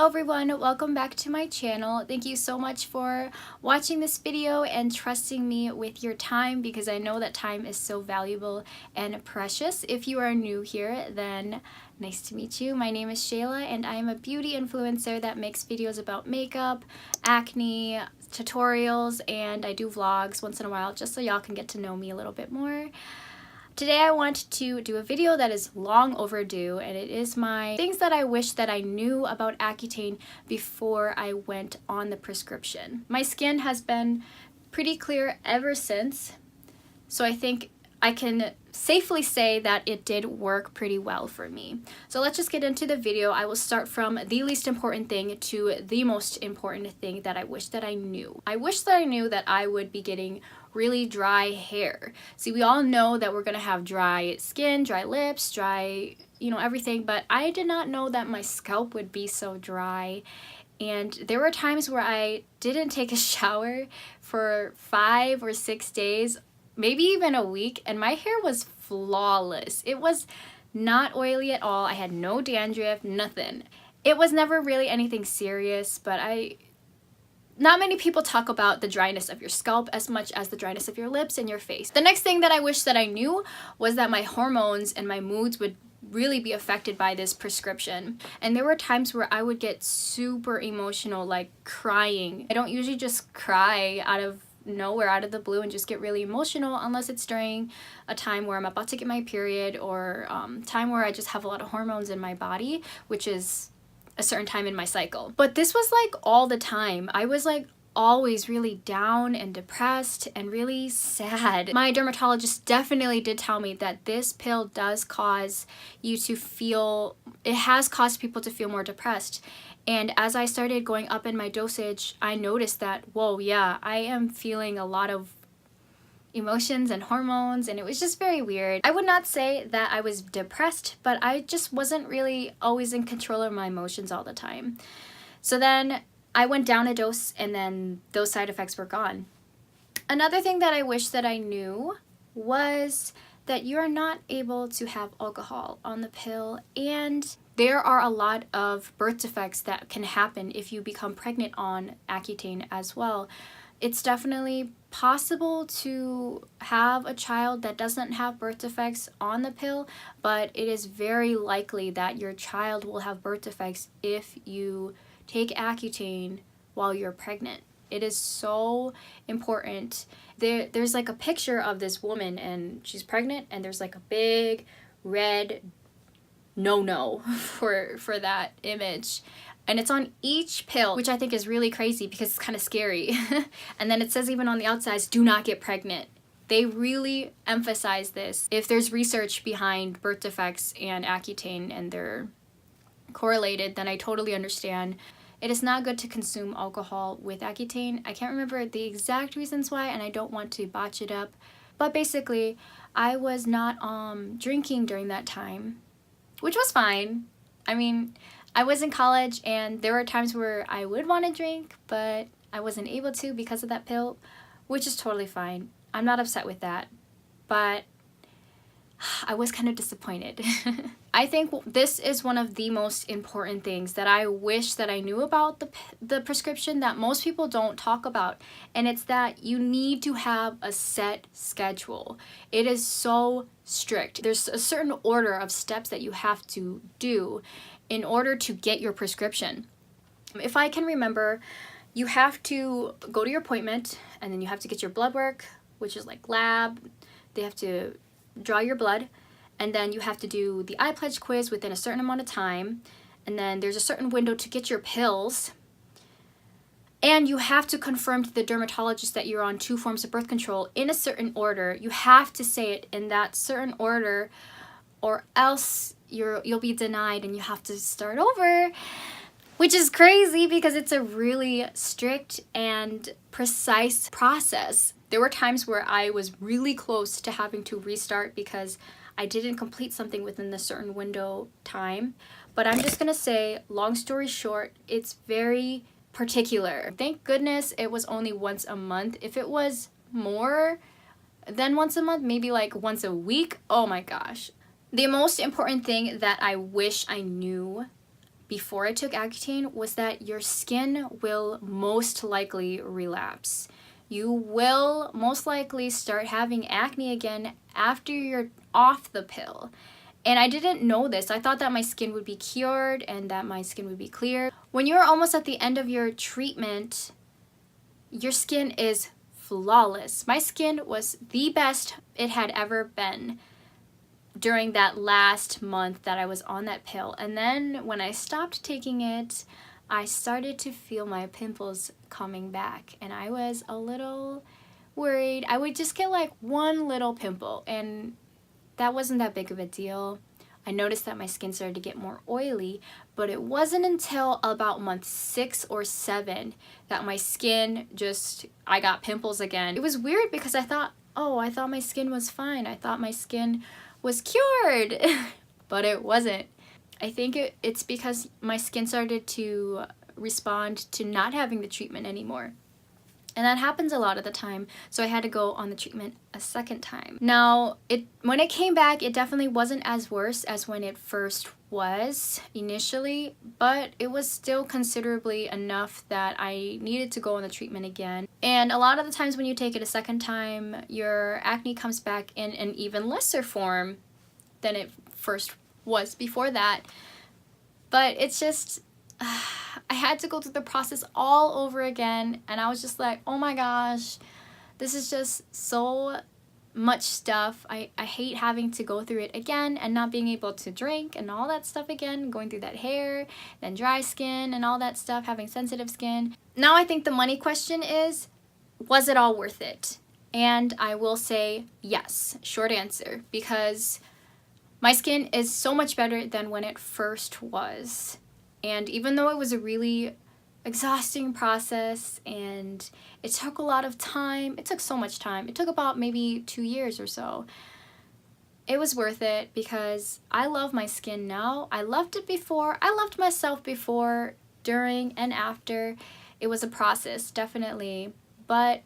Hello everyone, welcome back to my channel. Thank you so much for watching this video and trusting me with your time, because I know that time is so valuable and precious. If you are new here, then nice to meet you. My name is Shayla and I am a beauty influencer that makes videos about makeup, acne, tutorials, and I do vlogs once in a while just so y'all can get to know me a little bit more. Today I want to do a video that is long overdue, and it is my things that I wish that I knew about Accutane before I went on the prescription. My skin has been pretty clear ever since, so I think I can safely say that it did work pretty well for me. So let's just get into the video. I will start from the least important thing to the most important thing that I wish that I knew. I wish that I knew that I would be getting really dry hair. See, we all know that we're gonna have dry skin, dry lips, dry, everything, but I did not know that my scalp would be so dry. And there were times where I didn't take a shower for 5 or 6 days, maybe even a week, and my hair was flawless. It was not oily at all. I had no dandruff, nothing. It was never really anything serious, but not many people talk about the dryness of your scalp as much as the dryness of your lips and your face. The next thing that I wish that I knew was that my hormones and my moods would really be affected by this prescription. And there were times where I would get super emotional, like crying. I don't usually just cry out of nowhere, out of the blue, and just get really emotional unless it's during a time where I'm about to get my period, or time where I just have a lot of hormones in my body, which is a certain time in my cycle. But this was like all the time. I was like always really down and depressed and really sad. My dermatologist definitely did tell me that this pill does cause you to feel, it has caused people to feel more depressed. And as I started going up in my dosage, I noticed that, whoa, yeah, I am feeling a lot of emotions and hormones, and it was just very weird. I would not say that I was depressed, but I just wasn't really always in control of my emotions all the time. So then I went down a dose, and then those side effects were gone. Another thing that I wish that I knew was that you are not able to have alcohol on the pill, and there are a lot of birth defects that can happen if you become pregnant on Accutane as well. It's definitely possible to have a child that doesn't have birth defects on the pill, but it is very likely that your child will have birth defects if you take Accutane while you're pregnant. It is so important. There's like a picture of this woman, and she's pregnant, and there's like a big red no for that image. And it's on each pill, which I think is really crazy because it's kind of scary. And then it says even on the outsides, do not get pregnant. They really emphasize this. If there's research behind birth defects and Accutane and they're correlated, then I totally understand. It is not good to consume alcohol with Accutane. I can't remember the exact reasons why, and I don't want to botch it up. But basically, I was not drinking during that time, which was fine. I mean, I was in college, and there were times where I would want to drink, but I wasn't able to because of that pill, which is totally fine. I'm not upset with that, but I was kind of disappointed. I think this is one of the most important things that I wish that I knew about the prescription that most people don't talk about, and it's that you need to have a set schedule. It is so strict. There's a certain order of steps that you have to do in order to get your prescription. If I can remember, you have to go to your appointment, and then you have to get your blood work, which is like lab. They have to draw your blood, and then you have to do the eye pledge quiz within a certain amount of time, and then there's a certain window to get your pills, and you have to confirm to the dermatologist that you're on 2 forms of birth control in a certain order. You have to say it in that certain order, or else you'll be denied and you have to start over, which is crazy because it's a really strict and precise process. There were times where I was really close to having to restart because I didn't complete something within the certain window time. But I'm just gonna say, long story short, it's very particular. Thank goodness it was only once a month. If it was more than once a month, maybe like once a week, oh my gosh. The most important thing that I wish I knew before I took Accutane was that your skin will most likely relapse. You will most likely start having acne again after you're off the pill. And I didn't know this. I thought that my skin would be cured and that my skin would be clear. When you're almost at the end of your treatment, your skin is flawless. My skin was the best it had ever been during that last month that I was on that pill. And then when I stopped taking it, I started to feel my pimples coming back, and I was a little worried. I would just get like one little pimple, and that wasn't that big of a deal. I noticed that my skin started to get more oily, but it wasn't until about month 6 or 7 that my skin I got pimples again. It was weird because I thought my skin was fine. I thought my skin was cured, but it wasn't. I think it's because my skin started to respond to not having the treatment anymore. And that happens a lot of the time, so I had to go on the treatment a second time. Now, when it came back, it definitely wasn't as worse as when it first was initially, but it was still considerably enough that I needed to go on the treatment again. And a lot of the times when you take it a second time, your acne comes back in an even lesser form than it first was before that. But it's just, I had to go through the process all over again, and I was just like, oh my gosh, this is just so much stuff. I hate having to go through it again and not being able to drink and all that stuff again, going through that hair, then dry skin and all that stuff, having sensitive skin. Now I think the money question is, was it all worth it? And I will say yes, short answer, because my skin is so much better than when it first was. And even though it was a really exhausting process and it took a lot of time, it took so much time, it took about maybe 2 years or so, it was worth it because I love my skin now. I loved it before. I loved myself before, during, and after. It was a process, definitely. But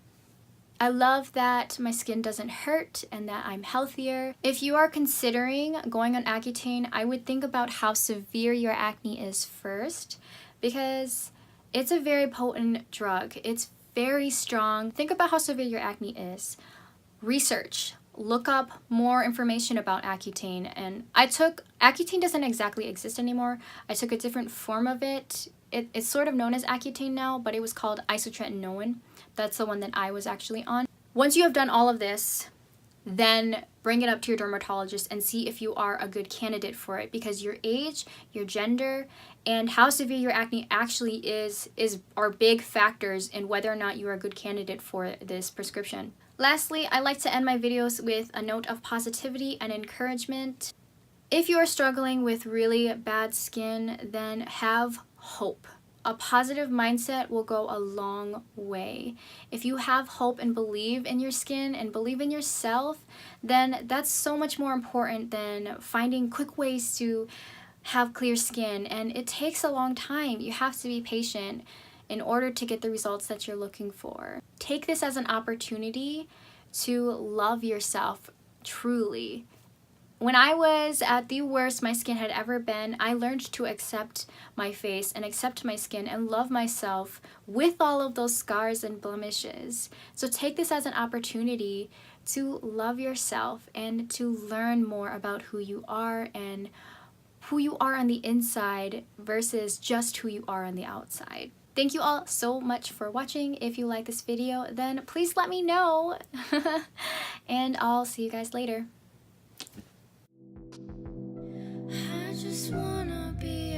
I love that my skin doesn't hurt and that I'm healthier. If you are considering going on Accutane, I would think about how severe your acne is first, because it's a very potent drug. It's very strong. Think about how severe your acne is. Research. Look up more information about Accutane. And Accutane doesn't exactly exist anymore. I took a different form of it. It's sort of known as Accutane now, but it was called isotretinoin. That's the one that I was actually on. Once you have done all of this, then bring it up to your dermatologist and see if you are a good candidate for it, because your age, your gender, and how severe your acne actually are big factors in whether or not you are a good candidate for this prescription. Lastly, I like to end my videos with a note of positivity and encouragement. If you are struggling with really bad skin, then have hope. A positive mindset will go a long way. If you have hope and believe in your skin and believe in yourself, then that's so much more important than finding quick ways to have clear skin. And it takes a long time. You have to be patient in order to get the results that you're looking for. Take this as an opportunity to love yourself truly. When I was at the worst my skin had ever been, I learned to accept my face and accept my skin and love myself with all of those scars and blemishes. So take this as an opportunity to love yourself and to learn more about who you are and who you are on the inside versus just who you are on the outside. Thank you all so much for watching. If you like this video, then please let me know. And I'll see you guys later. I just wanna be